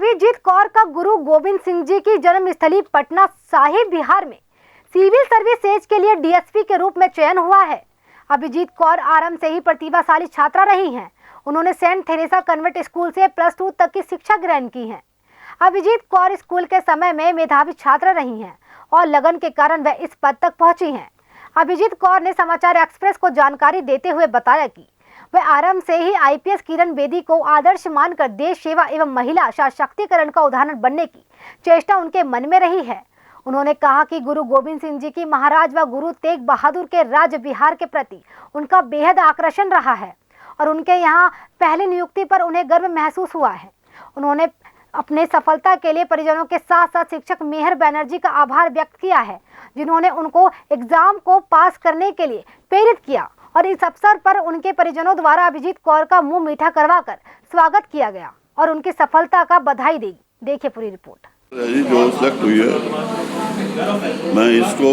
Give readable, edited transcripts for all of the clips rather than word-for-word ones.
अभिजीत कौर का गुरु गोविंद सिंह जी की जन्मस्थली पटना साहिब बिहार में सिविल सर्विस एज के लिए डीएसपी के रूप में चयन हुआ है। अभिजीत कौर आरंभ से ही प्रतिभाशाली छात्रा रही हैं। उन्होंने सेंट थेरेसा कन्वेंट स्कूल से +2 तक की शिक्षा ग्रहण की है। अभिजीत कौर स्कूल के समय में मेधावी छात्रा रही हैं और लगन के कारण वह इस पद तक पहुंची हैं। अभिजीत कौर ने समाचार एक्सप्रेस को जानकारी देते हुए बताया कि वह आरंभ से ही आईपीएस किरण बेदी को आदर्श मानकर देश सेवा एवं महिला सशक्तिकरण का उदाहरण बनने की चेष्टा उनके मन में रही है। उन्होंने कहा कि गुरु गोविंद सिंह जी की महाराज व गुरु तेग बहादुर के राज्य बिहार के प्रति उनका बेहद आकर्षण रहा है और उनके यहाँ पहली नियुक्ति पर उन्हें गर्व महसूस हुआ है। उन्होंने अपने सफलता के लिए परिजनों के साथ साथ शिक्षक मेहर बनर्जी का आभार व्यक्त किया है, जिन्होंने उनको एग्जाम को पास करने के लिए प्रेरित किया और इस अवसर पर उनके परिजनों द्वारा अभिजीत कौर का मुंह मीठा करवाकर स्वागत किया गया और उनकी सफलता का बधाई दी। देखिए पूरी रिपोर्ट। जो सिलेक्ट हुई है, मैं इसको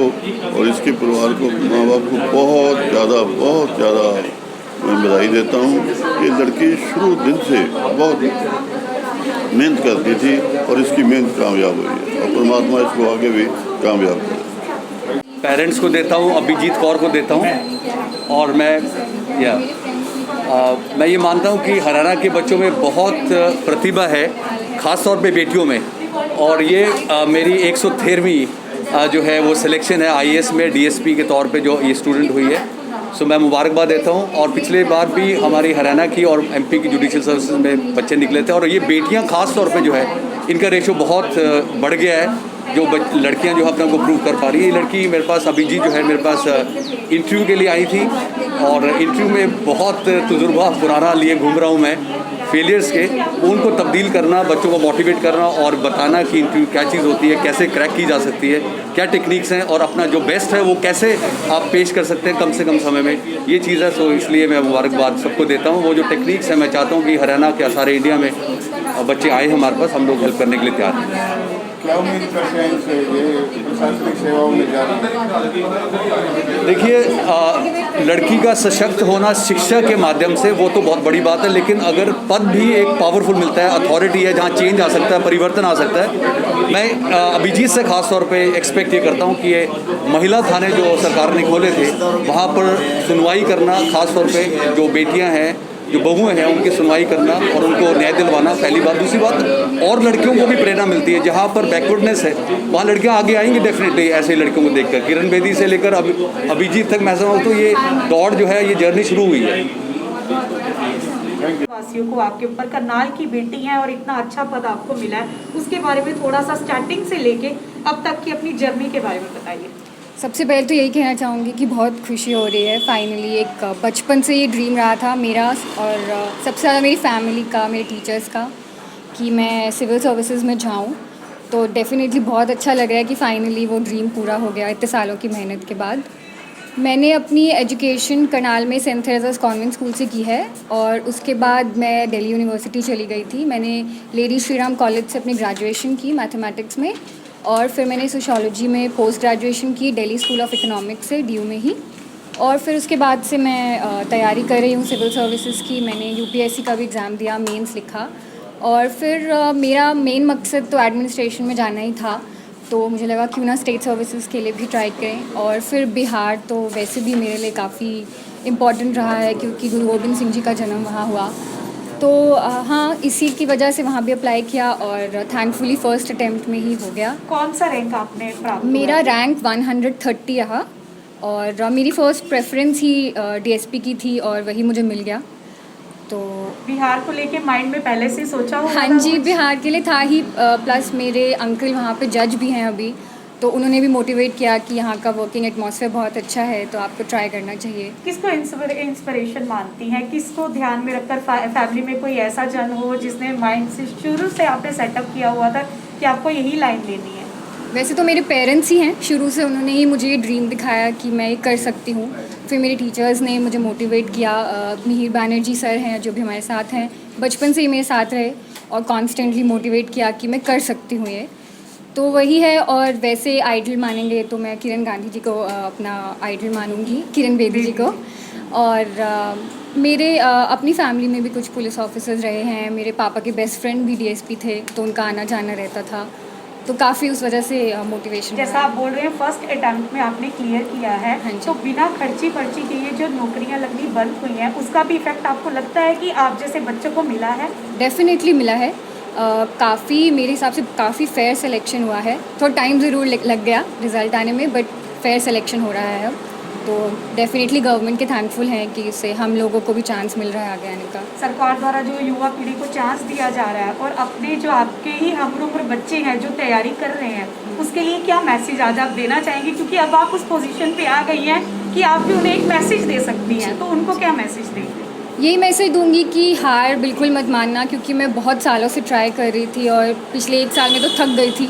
और इसके परिवार को, माँ बाप को बहुत ज़्यादा मैं बधाई देता हूँ। ये लड़की शुरू दिन से बहुत मेहनत करती थी और इसकी मेहनत कामयाब हुई है और परमात्मा इसको आगे भी कामयाब करे। पेरेंट्स को देता हूँ, अभिजीत कौर को देता हूँ और मैं ये मानता हूँ कि हरियाणा के बच्चों में बहुत प्रतिभा है, ख़ास तौर पे बेटियों में। और ये मेरी 113वीं जो है वो सिलेक्शन है आईएएस में डीएसपी के तौर पे जो ये स्टूडेंट हुई है। सो मैं मुबारकबाद देता हूँ। और पिछले बार भी हमारी हरियाणा की और एमपी की जुडिशल सर्विसेज में बच्चे निकले थे और ये बेटियाँ ख़ास तौर पे जो है इनका रेशो बहुत बढ़ गया है। जो लड़कियां जो अपने को प्रूव कर पा रही है। ये लड़की मेरे पास अभिजीत जो है मेरे पास इंटरव्यू के लिए आई थी और इंटरव्यू में बहुत तजुर्बा पुराना लिए घूम रहा हूँ मैं फेलियर्स के, उनको तब्दील करना, बच्चों को मोटिवेट करना और बताना कि इंटरव्यू क्या चीज़ होती है, कैसे क्रैक की जा सकती है, क्या टेक्निक्स हैं और अपना जो बेस्ट है वो कैसे आप पेश कर सकते हैं कम से कम समय में, ये चीज़ है। सो इसलिए मैं मुबारकबाद सबको देता हूँ। वो जो टेक्निक्स हैं मैं चाहता हूँ कि हरियाणा के सारे इंडिया में बच्चे आए हमारे पास, हम लोग हेल्प करने के लिए तैयार हैं। क्या उम्मीद करते हैं इनसे, ये प्रशासनिक सेवाओं में जा रही है? देखिए, लड़की का सशक्त होना शिक्षा के माध्यम से वो तो बहुत बड़ी बात है, लेकिन अगर पद भी एक पावरफुल मिलता है, अथॉरिटी है जहाँ चेंज आ सकता है, परिवर्तन आ सकता है। मैं अभिजीत से खास तौर पे एक्सपेक्ट ये करता हूँ कि ये महिला थाने जो सरकार ने खोले थे वहाँ पर सुनवाई करना, खास तौर पे जो बेटियाँ हैं, जो बहुएं हैं, उनकी सुनवाई करना और उनको न्याय दिलवाना पहली बात। दूसरी बात, और लड़कियों को भी प्रेरणा मिलती है। जहाँ पर बैकवर्डनेस है वहाँ लड़कियाँ आगे आएंगी डेफिनेटली, ऐसे लड़कियों को देखकर। किरण बेदी से लेकर अभिजीत तक मैं समझता हूँ ये दौड़ जो है ये जर्नी शुरू हुई है। वासियों को आपके ऊपर करनाल की बेटी हैं और इतना अच्छा पद आपको मिला है, उसके बारे में थोड़ा सा स्टार्टिंग से लेके अब तक की अपनी जर्नी के बारे में बताइए। सबसे पहले तो यही कहना चाहूँगी कि बहुत खुशी हो रही है। फाइनली एक बचपन से ये ड्रीम रहा था मेरा और सबसे ज़्यादा मेरी फैमिली का, मेरे टीचर्स का, कि मैं सिविल सर्विसेज में जाऊँ। तो डेफिनेटली बहुत अच्छा लग रहा है कि फ़ाइनली वो ड्रीम पूरा हो गया इतने सालों की मेहनत के बाद। मैंने अपनी एजुकेशन करनाल में सेंट थेरेसास कॉन्वेंट स्कूल से की है और उसके बाद मैं दिल्ली यूनिवर्सिटी चली गई थी। मैंने लेडी श्री राम कॉलेज से अपनी ग्रेजुएशन की मैथमेटिक्स में और फिर मैंने सोशियोलॉजी में पोस्ट ग्रेजुएशन की दिल्ली स्कूल ऑफ इकोनॉमिक्स से DU में ही। और फिर उसके बाद से मैं तैयारी कर रही हूँ सिविल सर्विसेज की। मैंने UPSC का भी एग्ज़ाम दिया, मेंस लिखा और फिर मेरा मेन मकसद तो एडमिनिस्ट्रेशन में जाना ही था। तो मुझे लगा क्यों ना स्टेट सर्विसेज के लिए भी ट्राई करें। और फिर बिहार तो वैसे भी मेरे लिए काफ़ी इम्पॉर्टेंट रहा है क्योंकि गुरु गोविंद सिंह जी का जन्म वहाँ हुआ। तो हाँ, इसी की वजह से वहाँ भी अप्लाई किया और थैंकफुली फर्स्ट अटेम्प्ट में ही हो गया। कौन सा रैंक आपने प्राप्त? मेरा रैंक 130 रहा और मेरी फ़र्स्ट प्रेफरेंस ही DSP की थी और वही मुझे मिल गया। तो बिहार को लेके माइंड में पहले से सोचा हुआ? हाँ जी, बिहार के लिए था ही। प्लस मेरे अंकल वहाँ पे जज भी हैं अभी, तो उन्होंने भी मोटिवेट किया कि यहाँ का वर्किंग एटमॉस्फेयर बहुत अच्छा है, तो आपको ट्राई करना चाहिए। किसको इंस्पिरेशन मानती हैं? किसको ध्यान में रखकर फैमिली में कोई ऐसा जन हो जिसने माइंड से शुरू से आपने सेटअप किया हुआ था कि आपको यही लाइन लेनी है? वैसे तो मेरे पेरेंट्स ही हैं, शुरू से उन्होंने ही मुझे ये ड्रीम दिखाया कि मैं ये कर सकती हूँ। फिर मेरे टीचर्स ने मुझे मोटिवेट किया। मिहिर बैनर्जी सर हैं जो भी हमारे साथ हैं, बचपन से ही मेरे साथ रहे और कॉन्स्टेंटली मोटिवेट किया कि मैं कर सकती हूँ ये। तो वही है। और वैसे आइडल मानेंगे तो मैं किरण गांधी जी को अपना आइडल मानूंगी, किरण बेदी जी को। और मेरे अपनी फैमिली में भी कुछ पुलिस ऑफिसर्स रहे हैं। मेरे पापा के बेस्ट फ्रेंड भी डीएसपी थे, तो उनका आना जाना रहता था, तो काफ़ी उस वजह से मोटिवेशन। जैसा आप बोल रहे हैं फर्स्ट अटेम्प्ट में आपने क्लियर किया है, हाँ जी। तो बिना खर्ची पर्ची के ये जो नौकरियां लगनी बंद हुई हैं उसका भी इफेक्ट आपको लगता है कि आप जैसे बच्चों को मिला है? डेफिनेटली मिला है। काफ़ी मेरे हिसाब से काफ़ी फेयर सिलेक्शन हुआ है। थोड़ा टाइम ज़रूर लग गया रिज़ल्ट आने में, बट फेयर सिलेक्शन हो रहा है अब। तो डेफिनेटली गवर्नमेंट के थैंकफुल हैं कि इससे हम लोगों को भी चांस मिल रहा है आगे आने का। सरकार द्वारा जो युवा पीढ़ी को चांस दिया जा रहा है और अपने जो आपके ही हमउम्र बच्चे हैं जो तैयारी कर रहे हैं, उसके लिए क्या मैसेज आज आप देना चाहेंगे? क्योंकि अब आप उस पोजीशन पे आ गई हैं कि आप भी उन्हें एक मैसेज दे सकती हैं, तो उनको क्या मैसेज देंगे? यही मैसेज दूंगी कि हार बिल्कुल मत मानना, क्योंकि मैं बहुत सालों से ट्राई कर रही थी और पिछले 1 साल में तो थक गई थी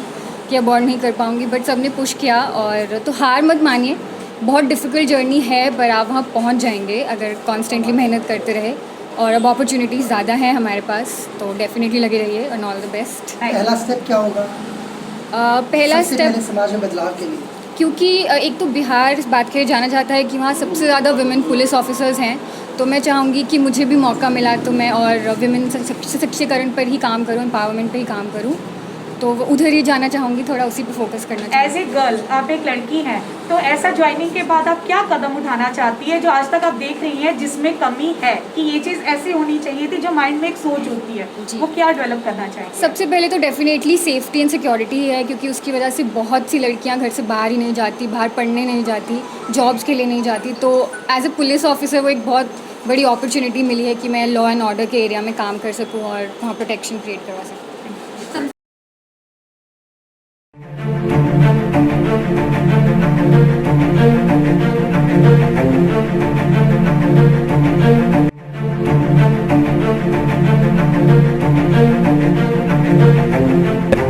कि अब और नहीं कर पाऊँगी, बट सबने पुश किया। और तो हार मत मानिए, बहुत डिफ़िकल्ट जर्नी है, पर आप वहाँ पहुँच जाएंगे अगर कॉन्स्टेंटली मेहनत करते रहे। और अब अपॉर्चुनिटीज़ ज़्यादा हैं हमारे पास, तो डेफिनेटली लगे रहिए एंड ऑल द बेस्ट। पहला स्टेप क्या होगा? पहला सबसे स्टेप, पहले समाज में बदलाव के लिए, क्योंकि एक तो बिहार इस बात के लिए जाना जाता है कि वहाँ सबसे ज़्यादा विमेन पुलिस ऑफिसर्स हैं, तो मैं चाहूँगी कि मुझे भी मौका मिला तो मैं और विमेन सशक्तिकरण पर ही काम करूँ, एम्पावरमेंट पर ही काम करूँ, तो उधर ही जाना चाहूँगी, थोड़ा उसी पे फोकस करना चाहूँगी। एज ए गर्ल, आप एक लड़की हैं, तो ऐसा ज्वाइनिंग के बाद आप क्या कदम उठाना चाहती है जो आज तक आप देख रही हैं जिसमें कमी है कि ये चीज़ ऐसी होनी चाहिए थी, जो माइंड में एक सोच होती है, वो क्या डेवलप करना चाहिए? सबसे पहले तो डेफिनेटली सेफ्टी एंड सिक्योरिटी है, क्योंकि उसकी वजह से बहुत सी लड़कियां घर से बाहर ही नहीं जाती, बाहर पढ़ने नहीं जाती, जॉब्स के लिए नहीं जाती। तो एज ए पुलिस ऑफिसर वो एक बहुत बड़ी अपॉर्चुनिटी मिली है कि मैं लॉ एंड ऑर्डर के एरिया में काम कर सकूँ और वहाँ प्रोटेक्शन क्रिएट करवा सकूँ।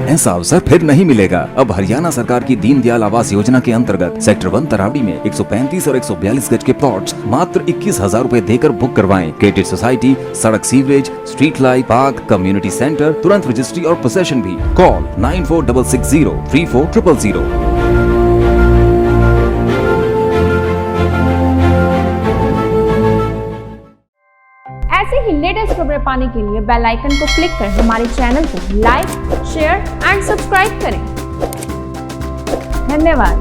ऐसा अवसर फिर नहीं मिलेगा। अब हरियाणा सरकार की दीनदयाल आवास योजना के अंतर्गत सेक्टर 1 तरावड़ी में 135 और 142 गज के प्लॉट्स मात्र 21,000 रुपए देकर बुक करवाएं। क्रेडिट सोसाइटी, सड़क, sewerage, street light, park, community centre, तुरंत रजिस्ट्री और पोसेशन भी। कॉल 9466034000। ऐसे ही लेटेस्ट खबरें पाने के लिए बेल आइकन को क्लिक कर हमारे चैनल को लाइक, शेयर एंड सब्सक्राइब करें। धन्यवाद।